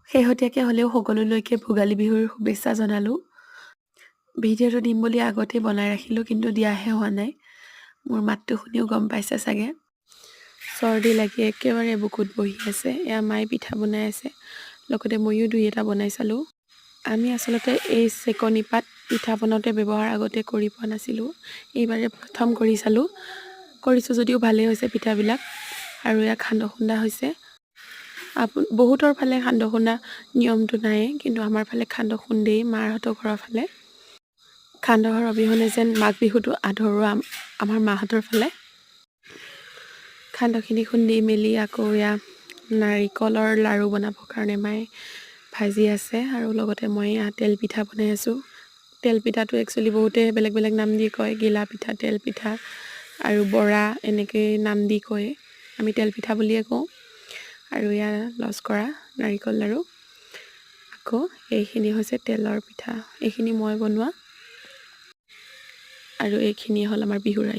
শেহতীয়াকৈ হ'লেও সকলোলৈকে ভোগালী বিহুৰ শুভেচ্ছা জনালোঁ। ভিডিঅ'টো দিম বুলি আগতে বনাই ৰাখিলোঁ, কিন্তু দিয়াহে হোৱা নাই। মোৰ মাতটো শুনিও গম পাইছে চাগে। চৰ্দি লাগি একেবাৰে বুকুত বহি আছে। এয়া মায়ে পিঠা বনাই আছে, লগতে ময়ো দুই এটা বনাই চালোঁ। আমি আচলতে এই চেকনি পাত পিঠা বনাওঁতে ব্যৱহাৰ আগতে কৰি পোৱা নাছিলোঁ। এইবাৰে প্ৰথম কৰি চালোঁ। কৰিছোঁ যদিও ভালেই হৈছে পিঠাবিলাক। আৰু এয়া সান্দহ খুন্দা হৈছে। বহুতৰ ফালে সান্দহ খুন্দা নিয়মটো নাই, কিন্তু আমাৰ ফালে সান্দহ খুন্দেই মাহঁতৰ ঘৰৰ ফালে। সান্দহৰ অবিহনে যেন মাঘ বিহুটো আধৰুৱা আমাৰ মাহঁতৰ ফালে। সান্দহখিনি খুন্দি মেলি আকৌ এয়া নাৰিকলৰ লাড়ু বনাবৰ কাৰণে মায়ে ভাজি আছে, আৰু লগতে মই তেল পিঠা বনাই আছোঁ। তেল পিঠাটো একচুৱেলি বহুতে বেলেগ বেলেগ নাম দি কয়, গিলা পিঠা, তেল পিঠা আৰু বৰা, এনেকৈ নাম দি কয়। আমি তেল পিঠা বুলিয়ে কওঁ। আৰু এয়া লস্কৰা নাৰিকল লাড়ু। আকৌ এইখিনি হৈছে তেলৰ পিঠা, এইখিনি মই বনোৱা। আৰু এইখিনি হ'ল আমাৰ বিহুৰ আয়োজন।